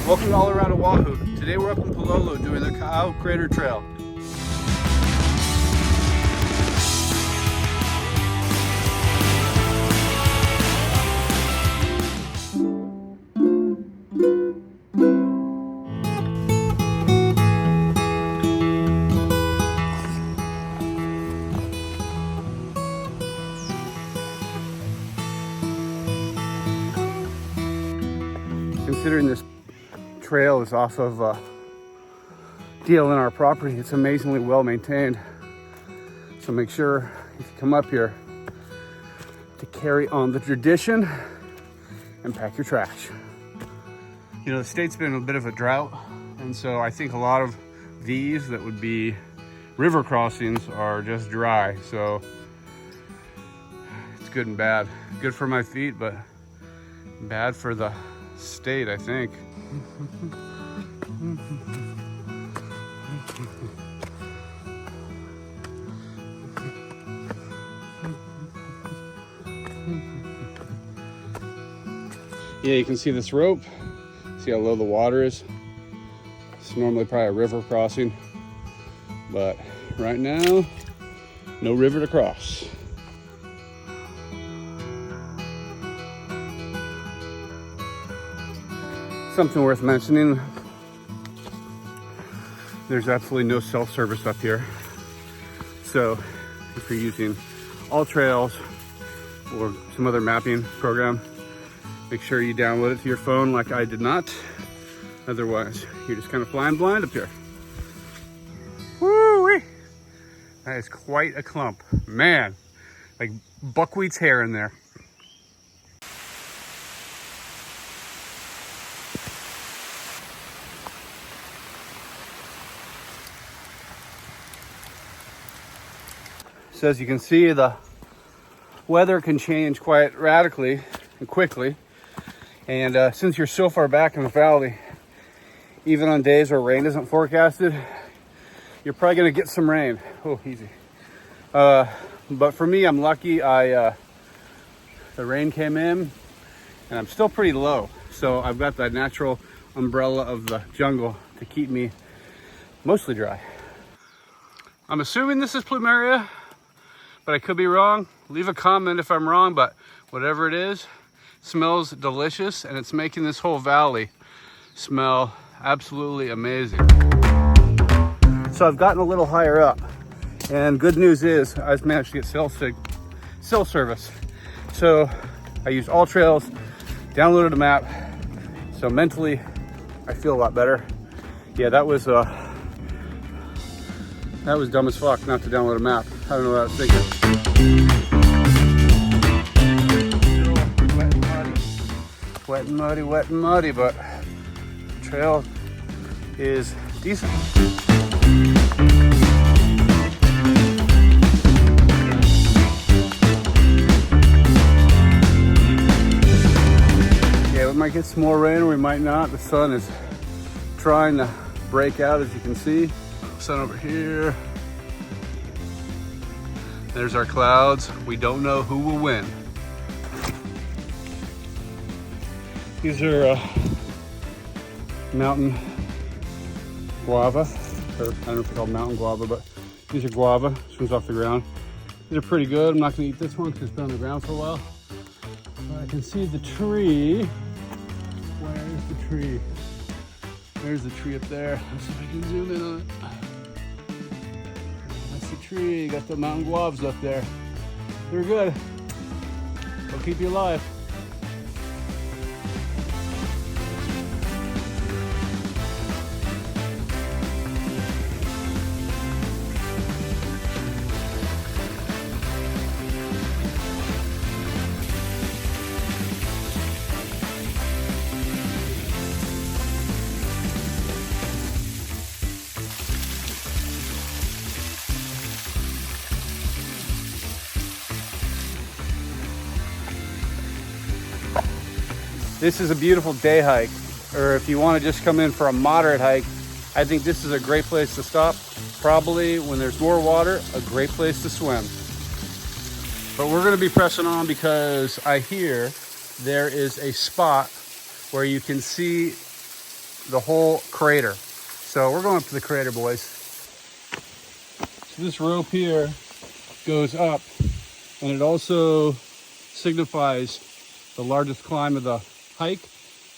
Welcome to All Around Oahu. Today we're up in Palolo doing the Ka'au Crater Trail. Considering this trail is off of DLNR property, it's amazingly well maintained. So make sure if you come up here to carry on the tradition and pack your trash. You know, the state's been in a bit of a drought, and so I think a lot of these that would be river crossings are just dry. So it's good and bad. Good for my feet, but bad for the state, I think. Yeah, you can see this rope. See how low the water is? It's normally probably a river crossing, but right now, no river to cross. Something worth mentioning, there's absolutely no self-service up here. So if you're using All Trails or some other mapping program, make sure you download it to your phone like I did not. Otherwise, you're just kind of flying blind up here. Woo-wee! That is quite a clump. Man, like buckwheat's hair in there. So as you can see, the weather can change quite radically and quickly. And since you're so far back in the valley, even on days where rain isn't forecasted, you're probably gonna get some rain. Oh, easy. But for me, I'm lucky. The rain came in and I'm still pretty low. So I've got that natural umbrella of the jungle to keep me mostly dry. I'm assuming this is plumeria, but I could be wrong. Leave a comment if I'm wrong, but whatever it is, smells delicious, and it's making this whole valley smell absolutely amazing. So I've gotten a little higher up, and good news is I've managed to get cell service. So I used All Trails, downloaded a map, so mentally I feel a lot better. Yeah, that was dumb as fuck not to download a map. I don't know what I was thinking. Wet and muddy, but the trail is decent. Yeah, we might get some more rain or we might not. The sun is trying to break out, as you can see. Sun over here. There's our clouds. We don't know who will win. These are mountain guava, or I don't know if they're called mountain guava, but these are guava. This one's off the ground. These are pretty good. I'm not gonna eat this one because it's been on the ground for a while. But I can see the tree. Where's the tree? There's the tree up there. Let's see if I can zoom in on it. That's the tree. You got the mountain guavas up there. They're good. They'll keep you alive. This is a beautiful day hike, or if you want to just come in for a moderate hike, I think this is a great place to stop. Probably when there's more water, a great place to swim. But we're going to be pressing on because I hear there is a spot where you can see the whole crater. So we're going up to the crater, boys. So this rope here goes up, and it also signifies the largest climb of the hike.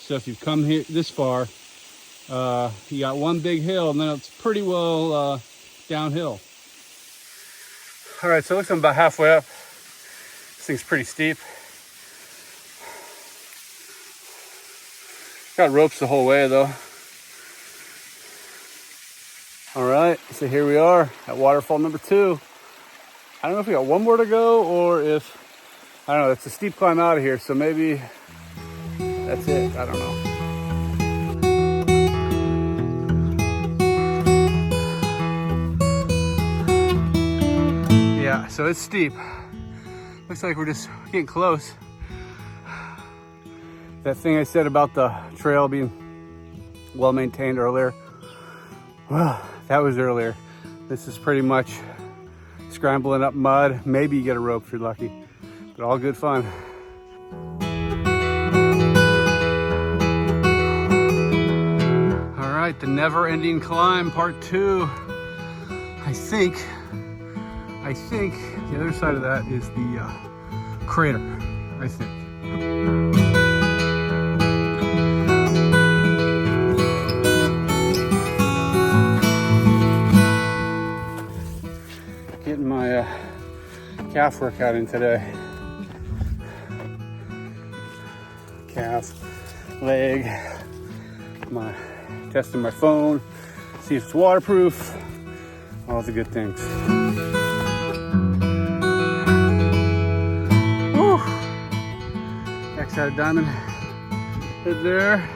So if you've come here this far, you got one big hill, and then it's pretty well downhill. All right, so it looks like I'm about halfway up. This thing's pretty steep. Got ropes the whole way though. All right, so here we are at waterfall number 2. I don't know if we got one more to go or if, I don't know, it's a steep climb out of here, so maybe that's it, I don't know. Yeah, so it's steep. Looks like we're just getting close. That thing I said about the trail being well maintained earlier, well, that was earlier. This is pretty much scrambling up mud. Maybe you get a rope if you're lucky, but all good fun. All right, the never-ending climb, part 2. I think the other side of that is the crater, I think. Getting my calf workout in today. Calf, leg, testing my phone, see if it's waterproof, all the good things. Woo! Backside of Diamond Head there.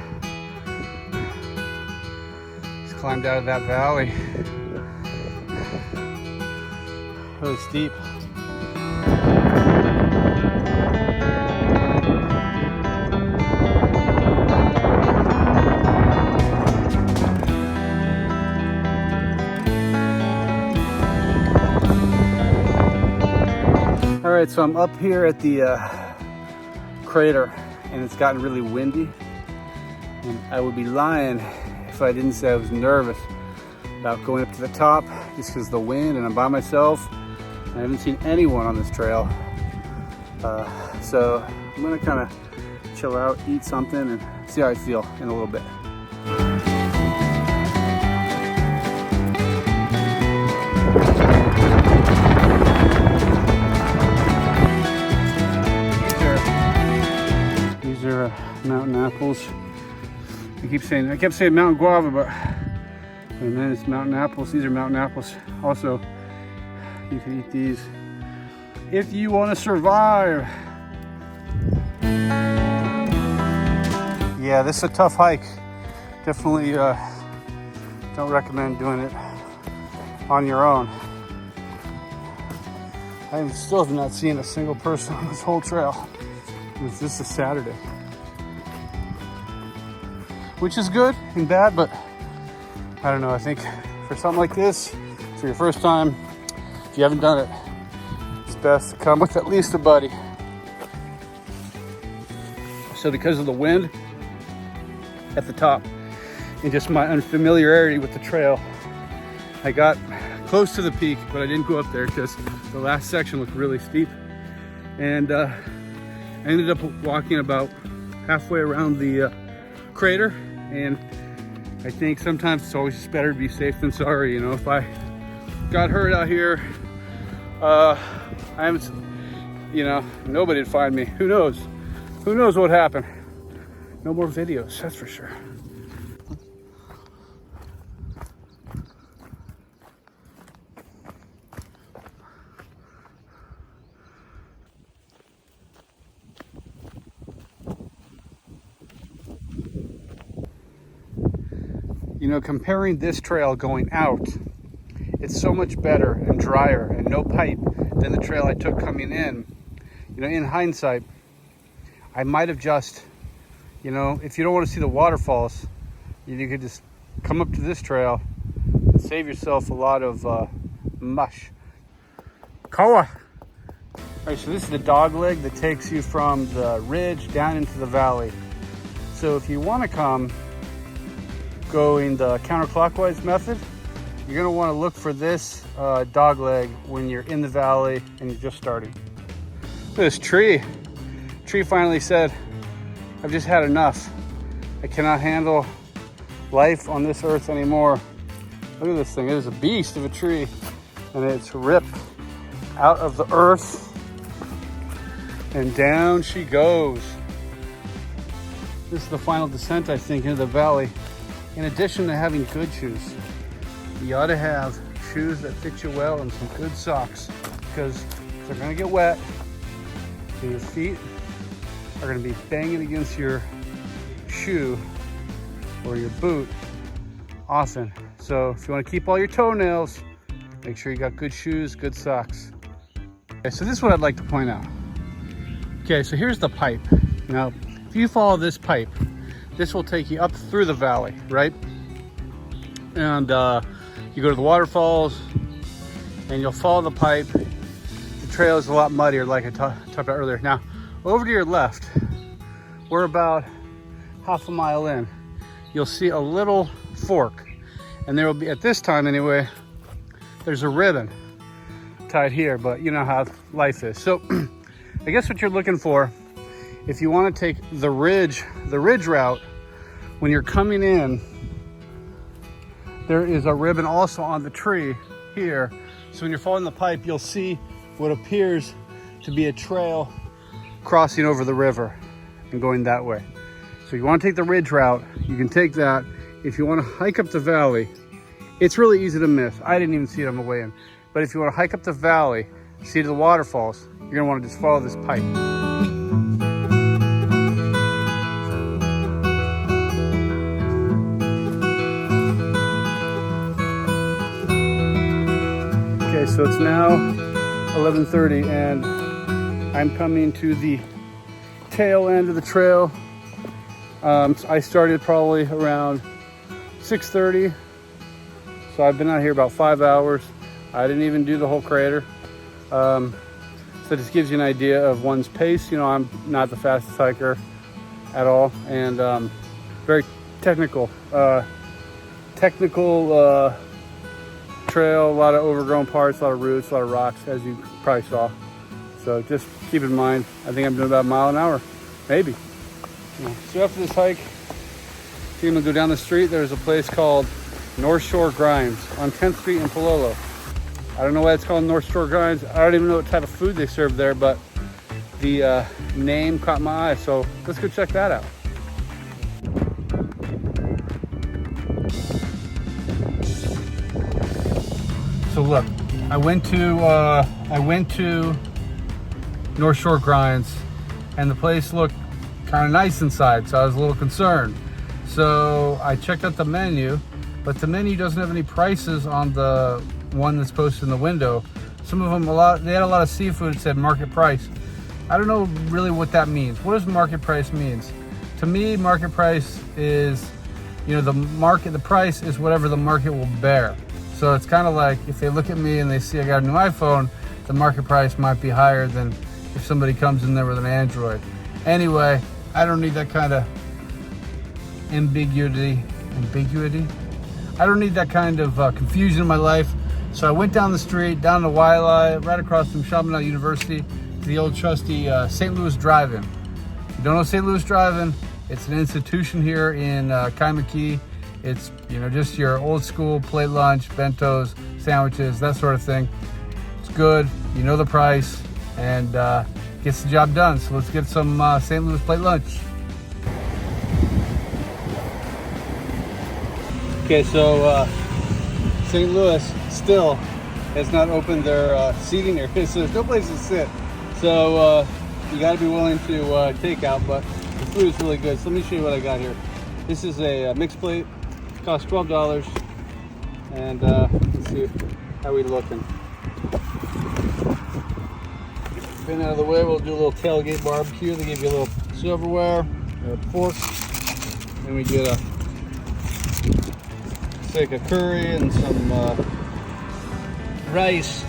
Just climbed out of that valley. Really steep. All right, so I'm up here at the crater, and it's gotten really windy. And I would be lying if I didn't say I was nervous about going up to the top, just because of the wind, and I'm by myself. I haven't seen anyone on this trail. So I'm gonna kind of chill out, eat something, and see how I feel in a little bit. These are mountain apples. I kept saying mountain guava, but and then it's mountain apples. These are mountain apples. Also, you can eat these if you want to survive. Yeah, this is a tough hike. Definitely don't recommend doing it on your own. I still have not seen a single person on this whole trail. It's just a Saturday, which is good and bad, but I don't know. I think for something like this, for your first time, if you haven't done it, it's best to come with at least a buddy. So because of the wind at the top and just my unfamiliarity with the trail, I got close to the peak, but I didn't go up there because the last section looked really steep. And I ended up walking about halfway around the crater. And I think sometimes it's always just better to be safe than sorry. You know, if I got hurt out here, I haven't, you know, nobody'd find me. Who knows? Who knows what happened? No more videos, that's for sure. You know, comparing this trail going out, it's so much better and drier and no pipe than the trail I took coming in. You know, in hindsight, I might have just, you know, if you don't want to see the waterfalls, you could just come up to this trail and save yourself a lot of mush. Koa! All right, so this is the dog leg that takes you from the ridge down into the valley. So if you want to come going the counterclockwise method, you're gonna wanna look for this dog leg when you're in the valley and you're just starting. Look at this tree. Tree finally said, I've just had enough. I cannot handle life on this earth anymore. Look at this thing, it is a beast of a tree, and it's ripped out of the earth and down she goes. This is the final descent, I think, into the valley. In addition to having good shoes, you ought to have shoes that fit you well and some good socks, because they're gonna get wet and your feet are gonna be banging against your shoe or your boot often. So if you wanna keep all your toenails, make sure you got good shoes, good socks. Okay, so this is what I'd like to point out. Okay, so here's the pipe. Now, if you follow this pipe, this will take you up through the valley, right? And you go to the waterfalls and you'll follow the pipe. The trail is a lot muddier, like I talked about earlier. Now, over to your left, we're about half a mile in. You'll see a little fork, and there will be, at this time anyway, there's a ribbon tied here, but you know how life is. So I guess what you're looking for, if you want to take the ridge route, when you're coming in, there is a ribbon also on the tree here. So when you're following the pipe, you'll see what appears to be a trail crossing over the river and going that way. So you want to take the ridge route, you can take that. If you want to hike up the valley, it's really easy to miss. I didn't even see it on the way in. But if you want to hike up the valley, see the waterfalls, you're going to want to just follow this pipe. Okay, so it's now 11:30 and I'm coming to the tail end of the trail. I started probably around 6:30, so I've been out here about 5 hours. I didn't even do the whole crater. So it just gives you an idea of one's pace. You know, I'm not the fastest hiker at all, and very technical trail, a lot of overgrown parts, a lot of roots, a lot of rocks, as you probably saw. So just keep in mind, I think I'm doing about a mile an hour, maybe. Yeah. So after this hike, you're gonna go down the street. There's a place called North Shore Grinds on 10th Street in Palolo. I don't know why it's called North Shore Grinds. I don't even know what type of food they serve there, but the name caught my eye. So let's go check that out. So look, I went to North Shore Grinds, and the place looked kind of nice inside, so I was a little concerned. So I checked out the menu, but the menu doesn't have any prices on the one that's posted in the window. Some of them, they had a lot of seafood. It said market price. I don't know really what that means. What does market price means? To me, market price is, you know, the price is whatever the market will bear. So it's kind of like if they look at me and they see I got a new iPhone, the market price might be higher than if somebody comes in there with an Android. Anyway, I don't need that kind of ambiguity. I don't need that kind of confusion in my life. So I went down the street, down to Wailea, right across from Chaminade University, to the old trusty St. Louis Drive-In. If you don't know St. Louis Drive-In, it's an institution here in Kaimaki. It's, you know, just your old school plate lunch, bentos, sandwiches, that sort of thing. It's good, you know the price, and gets the job done. So let's get some St. Louis plate lunch. Okay, so St. Louis still has not opened their seating area, so there's no place to sit. So you got to be willing to take out, but the food is really good. So let me show you what I got here. This is a mixed plate. It costs $12, and let's see how we looking. Been out of the way, we'll do a little tailgate barbecue. They give you a little silverware, a fork, and we get a steak of curry and some rice,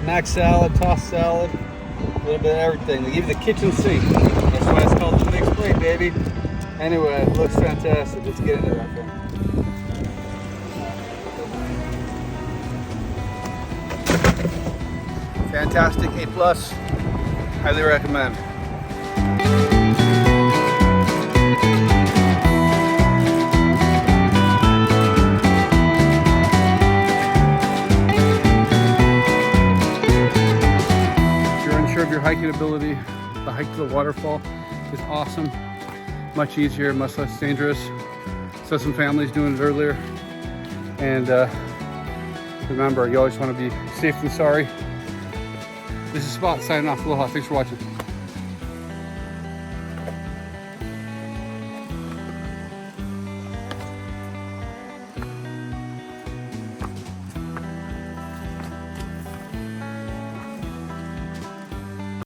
mac salad, tossed salad, a little bit of everything. They give you the kitchen sink. That's why it's called the mixed plate, baby. Anyway, it looks fantastic. Let's get into that thing. Fantastic, A+. Highly recommend. If you're unsure of your hiking ability, the hike to the waterfall is awesome. Much easier, much less dangerous. So some families doing it earlier. And remember, you always want to be safe than sorry. This is Spot signing off. Aloha. Thanks for watching.